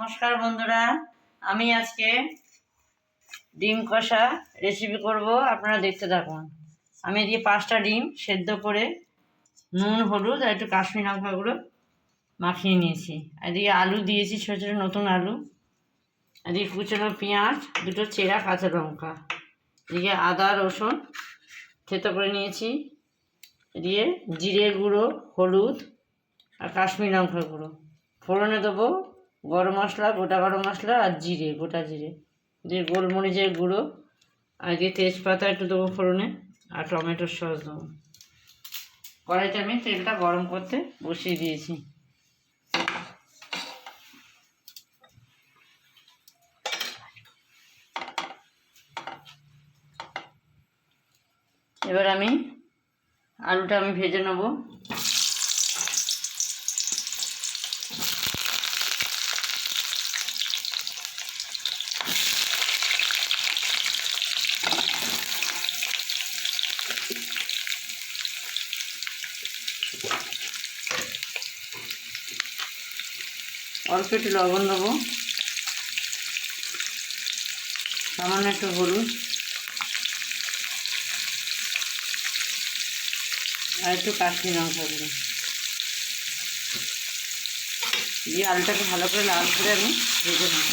নমস্কার বন্ধুরা, আমি আজকে ডিম কষা রেসিপি করব। আপনারা দেখতে থাকুন। আমি এদিকে 5টা ডিম সেদ্ধ করে নুন হলুদ আর একটু কাশ্মীরি লঙ্কা গুঁড়ো মাখিয়ে নিয়েছি। এদিকে আলু দিয়েছি, ছোটো ছোটো নতুন আলু। এদিকে কুচনো পেঁয়াজ, দুটো চেরা কাঁচা লঙ্কা। এদিকে আদা রসুন থেতো করে নিয়েছি। এদিকে জিরে গুঁড়ো, হলুদ আর কাশ্মীরি লঙ্কা গুঁড়ো। ফোড়নে দেবো গরম মশলা, গোটা গরম মশলা আর জিরে, গোটা জিরে দিয়ে গোলমরিচের গুঁড়ো আর দিয়ে তেজপাতা একটু দেবো ফোড়নে আর টমেটোর সস দেবো। কড়াইতে আমি তেলটা গরম করতে বসিয়ে দিয়েছি। এবার আলুটা ভেজে নেব। অল্প একটু লবণ দেবো, সামান্য একটু হলুদ আর একটু কাশ্মীরি লঙ্কা গুঁড়ো দিয়ে আলুটাকে ভালো করে লাল করে আমি ভেজে নেব।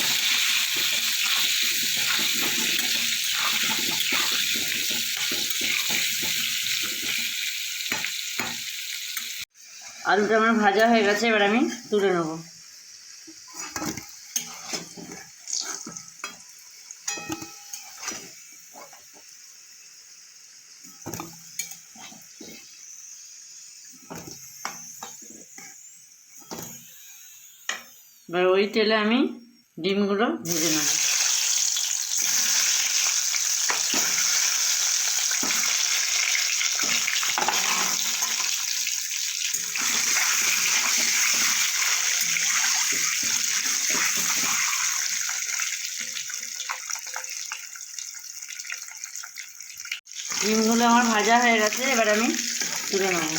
আলুটা আমার ভাজা হয়ে গেছে, এবার আমি তুলে নেব। এবার ওই তেলে আমি ডিমগুলো ভেজে নেব। ডিমগুলো আমার ভাজা হয়ে গেছে, এবার আমি তুলে নেব।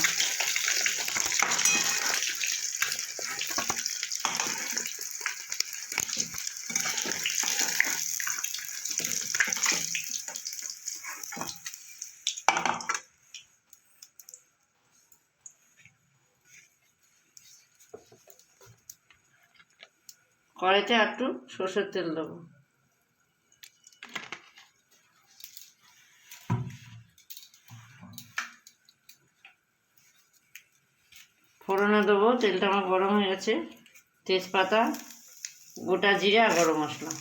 কড়াইতে একটু সরষের তেল দেবো। ফোড়নে দেবো, তেলটা আমার গরম হয়ে গেছে। তেজপাতা, গোটা জিরে আর গরম মশলা।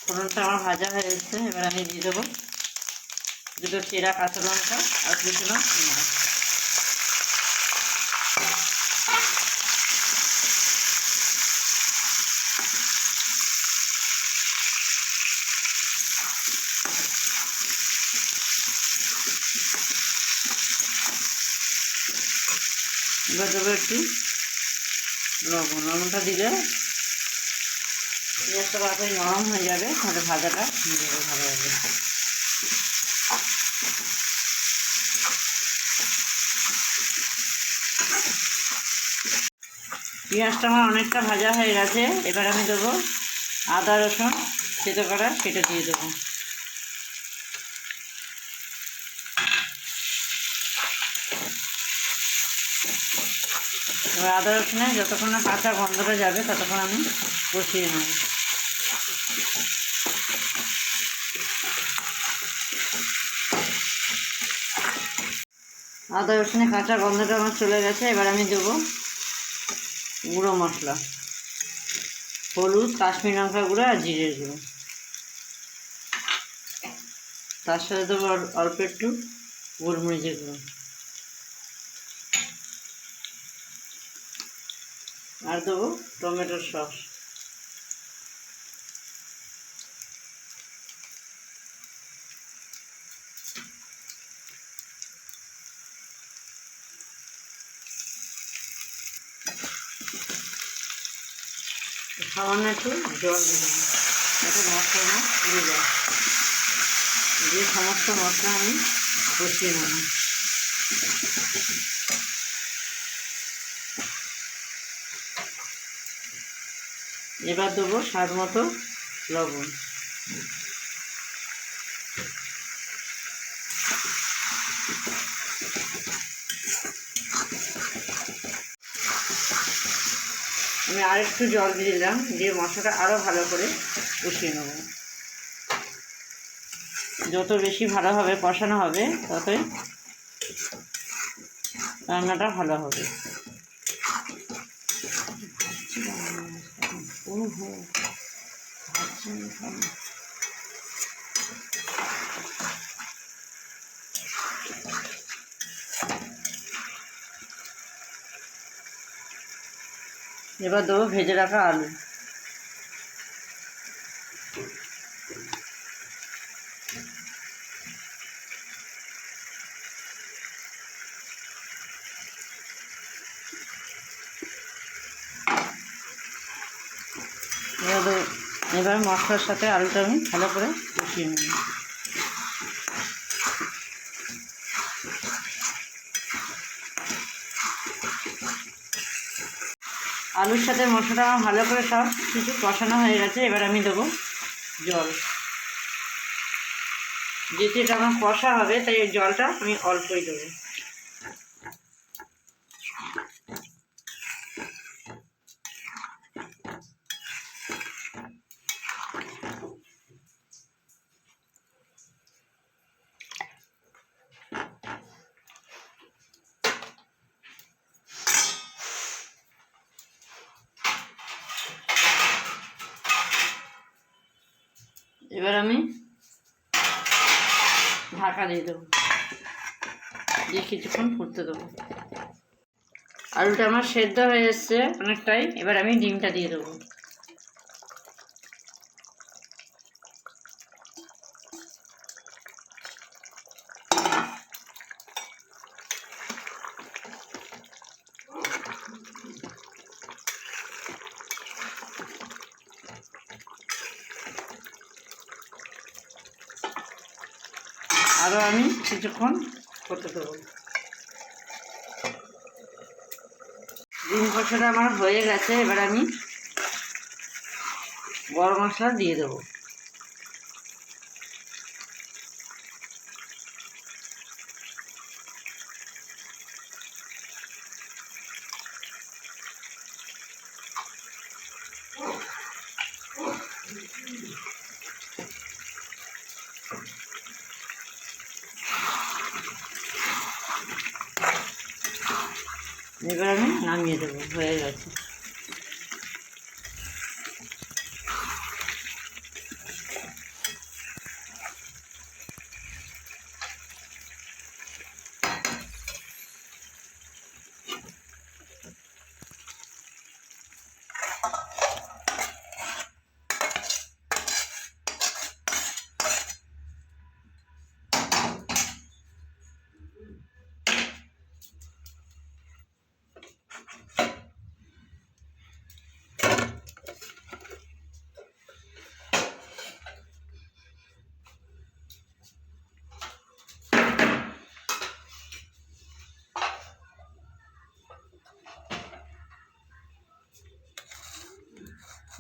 ফোড়নটা আমার ভাজা হয়ে গেছে, এবার আমি দিয়ে দেবো দুটো চেরা কাঁচা লঙ্কা আর কুচনো পেঁয়াজ। এবার দেবো একটু লবণটা দিলে পেঁয়াজটা তাড়াতাড়ি নরম হয়ে যাবে, তাহলে ভাজাটা হয়ে যাবে ভালোভাবে। পেঁয়াজটা আমার অনেকটা ভাজা হয়ে গেছে, এবার আমি দেবো আদা রসুন থেতো করা, সেটা দিয়ে দেবো। এবার আদা রসুনে যতক্ষণ না কাঁচা গন্ধটা যাবে ততক্ষণ আমি কষিয়ে নেব। আদা রসুনে কাঁচা গন্ধটা আমার চলে গেছে, এবার আমি দেবো গুঁড়ো মশলা, হলুদ, কাশ্মীরি লঙ্কা গুঁড়ো আর জিরের গুঁড়ো। তার সাথে দেবো অল্প একটু গোলমরিচের গুঁড়ো আর দেবো টমেটোর সস। সামান্য একটু জল দিয়ে দেবো, যাতে মশলা পুড়ে যায়। দিয়ে সমস্ত মশলা আমি কষিয়ে নেব। এবার দেবো স্বাদ মতো লবণ। আমি আরেকটু জল দিয়ে দিলাম, দিয়ে মশলাটা আরও ভালো করে কষিয়ে নেব। যত বেশি ভালো হবে কষানো হবে ততই রান্নাটা ভালো হবে। এবার দেবো ভেজে রাখা আলু। এবার মশলার সাথে আলুটা আমি ভালো করে কষিয়ে নেব। আলুর সাথে মশলাটা আমার ভালো করে সব কিছু কষানো হয়ে গেছে। এবার আমি দেবো জল। যেহেতু এটা আমার কষা হবে তাই এই জলটা আমি অল্পই দেবো। এবার আমি ঢাকা দিয়ে দেবো, দিয়ে কিছুক্ষণ ফুটতে দেবো। আলুটা আমার সেদ্ধ হয়ে এসছে অনেকটাই। এবার আমি ডিমটা দিয়ে দেবো। আরও আমি কিছুক্ষণ করতে দেবো। ডিম কষাটা আমার হয়ে গেছে। এবার আমি গরম মশলা দিয়ে দেবো। এবার আমি নামিয়ে দেবো, হয়ে গেছে।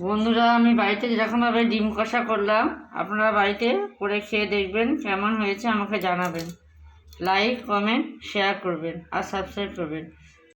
বন্ধুরা, আমি বাড়িতে যেরকমভাবে ডিম কষা করলাম আপনারা বাড়িতে করে খেয়ে দেখবেন কেমন হয়েছে, আমাকে জানাবেন। লাইক, কমেন্ট, শেয়ার করবেন আর সাবস্ক্রাইব করবেন।